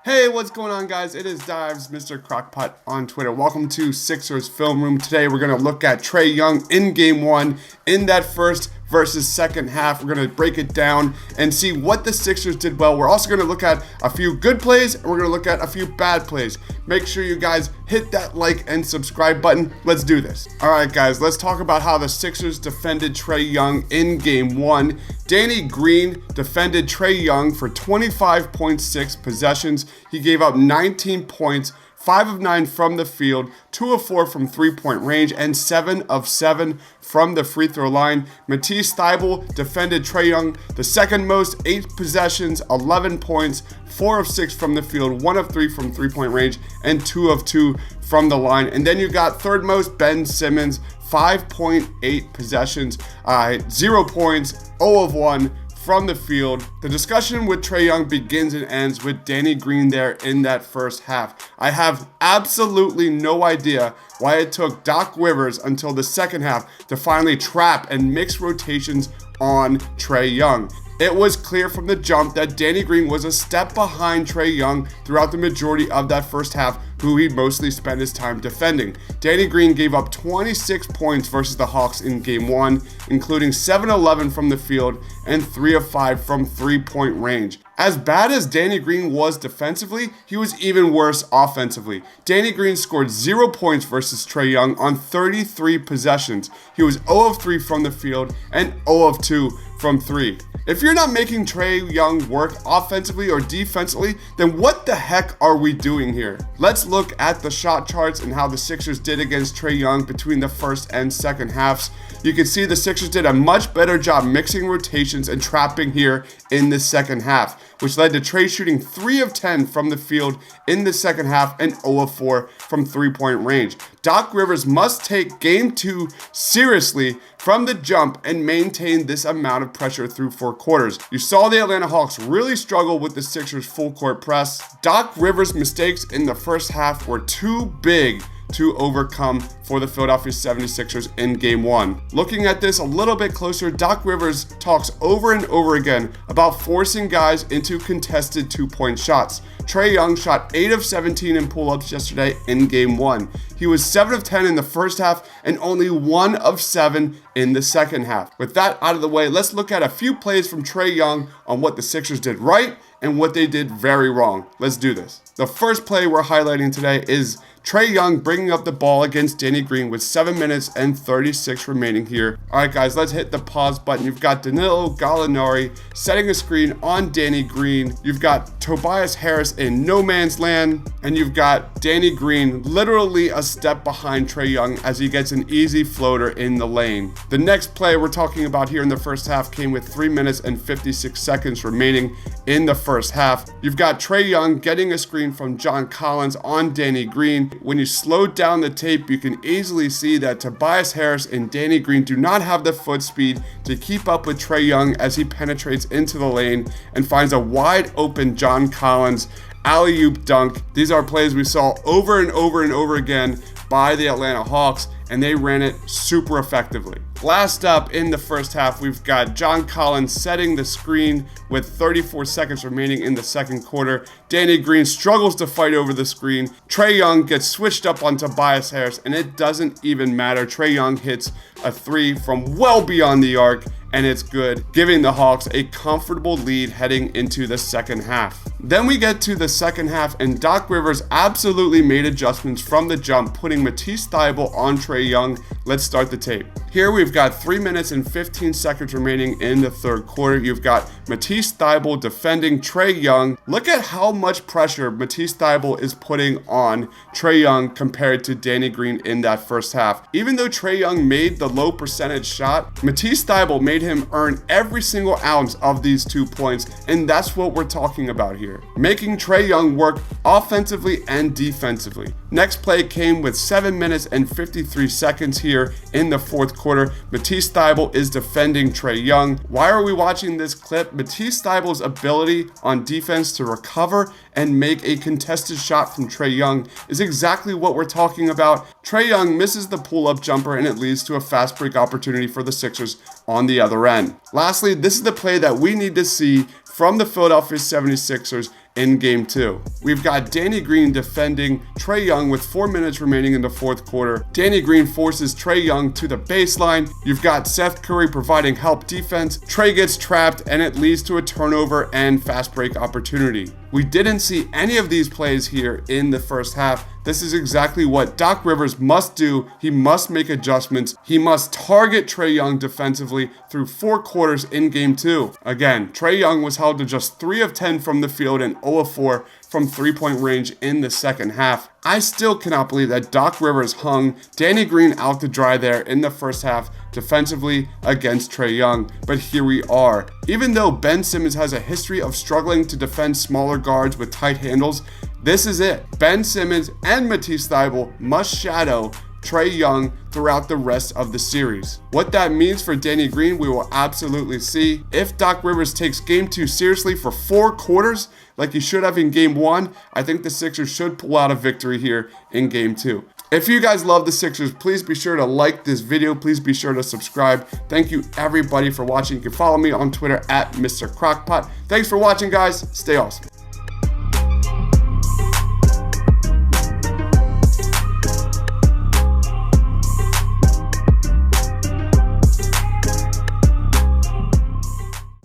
Hey, what's going on, guys? It is Dives, Mr. Crockpot on Twitter. Welcome to Sixers Film Room. Today, we're going to look at Trae Young in Game 1 in that first versus second half. We're going to break it down and see what the Sixers did well. We're also going to look at a few good plays, and we're going to look at a few bad plays. Make sure you guys hit that like and subscribe button. Let's do this. All right, guys, let's talk about how the Sixers defended Trae Young in Game 1. Danny Green defended Trae Young for 25.6 possessions. He gave up 19 points, 5 of 9 from the field, 2 of 4 from three-point range, and 7 of 7 from the free throw line. Matisse Thybulle defended Trae Young the second most, 8 possessions, 11 points, 4 of 6 from the field, 1 of 3 from three-point range, and 2 of 2 from the line. And then you got third most, Ben Simmons, 5.8 possessions, 0 points, 0 of 1 from the field. The discussion with Trae Young begins and ends with Danny Green there in that first half. I have absolutely no idea why it took Doc Rivers until the second half to finally trap and mix rotations on Trae Young. It was clear from the jump that Danny Green was a step behind Trae Young throughout the majority of that first half, who he mostly spent his time defending. Danny Green gave up 26 points versus the Hawks in Game 1, including 7-11 from the field and 3 of 5 from three-point range. As bad as Danny Green was defensively, he was even worse offensively. Danny Green scored 0 points versus Trae Young on 33 possessions. He was 0 of 3 from the field and 0 of 2 from 3. If you're not making Trae Young work offensively or defensively, then what the heck are we doing here? Let's look at the shot charts and how the Sixers did against Trae Young between the first and second halves. You can see the Sixers did a much better job mixing rotations and trapping here in the second half, which led to Trae shooting 3 of 10 from the field in the second half and 0 of 4 from three-point range. Doc Rivers must take Game 2 seriously from the jump and maintain this amount of pressure through 4 quarters. You saw the Atlanta Hawks really struggle with the Sixers' full court press. Doc Rivers' mistakes in the first half were too big to overcome for the Philadelphia 76ers in Game 1. Looking at this a little bit closer, Doc Rivers talks over and over again about forcing guys into contested two-point shots. Trae Young shot 8 of 17 in pull-ups yesterday in Game 1. He was 7 of 10 in the first half and only 1 of 7 in the second half. With that out of the way, let's look at a few plays from Trae Young on what the Sixers did right and what they did very wrong. Let's do this. The first play we're highlighting today is Trae Young bringing up the ball against Danny Green with 7 minutes and 36 remaining here. All right, guys, let's hit the pause button. You've got Danilo Gallinari setting a screen on Danny Green. You've got Tobias Harris in no man's land, and you've got Danny Green literally a step behind Trae Young as he gets an easy floater in the lane. The next play we're talking about here in the first half came with 3 minutes and 56 seconds remaining in the first half. You've got Trae Young getting a screen from John Collins on Danny Green. When you slow down the tape, you can easily see that Tobias Harris and Danny Green do not have the foot speed to keep up with Trae Young as he penetrates into the lane and finds a wide open John Collins alley-oop dunk. These are plays we saw over and over and over again by the Atlanta Hawks, and they ran it super effectively. Last up in the first half, we've got John Collins setting the screen with 34 seconds remaining in the second quarter. Danny Green struggles to fight over the screen. Trae Young gets switched up on Tobias Harris, and it doesn't even matter. Trae Young hits a 3 from well beyond the arc, and it's good, giving the Hawks a comfortable lead heading into the second half. Then we get to the second half, and Doc Rivers absolutely made adjustments from the jump, putting Matisse Thybulle on Trae Young. Let's start the tape. Here we've got 3 minutes and 15 seconds remaining in the third quarter. You've got Matisse Thybulle defending Trae Young. Look at how much pressure Matisse Thybulle is putting on Trae Young compared to Danny Green in that first half. Even though Trae Young made the low percentage shot, Matisse Thybulle made him earn every single ounce of these 2 points, and that's what we're talking about here. Making Trae Young work offensively and defensively. Next play came with 7 minutes and 53 seconds here in the fourth quarter. Matisse Thybulle is defending Trae Young. Why are we watching this clip? Matisse Thybulle's ability on defense to recover and make a contested shot from Trae Young is exactly what we're talking about. Trae Young misses the pull-up jumper, and it leads to a fast break opportunity for the Sixers on the other end. Lastly, this is the play that we need to see from the Philadelphia 76ers in game 2. We've got Danny Green defending Trae Young with 4 minutes remaining in the fourth quarter. Danny Green forces Trae Young to the baseline. You've got Seth Curry providing help defense. Trae gets trapped and it leads to a turnover and fast break opportunity. We didn't see any of these plays here in the first half. This is exactly what Doc Rivers must do. He must make adjustments. He must target Trae Young defensively through 4 quarters in game 2. Again, Trae Young was held to just 3 of 10 from the field and 0 of 4 from 3-point range in the second half. I still cannot believe that Doc Rivers hung Danny Green out to dry there in the first half defensively against Trae Young, but here we are. Even though Ben Simmons has a history of struggling to defend smaller guards with tight handles, this is it. Ben Simmons and Matisse Thybulle must shadow Trae Young throughout the rest of the series. What that means for Danny Green, we will absolutely see. If Doc Rivers takes game 2 seriously for 4 quarters, like he should have in game 1, I think the Sixers should pull out a victory here in game 2. If you guys love the Sixers, please be sure to like this video. Please be sure to subscribe. Thank you everybody for watching. You can follow me on Twitter at Mr. Crockpot. Thanks for watching, guys. Stay awesome.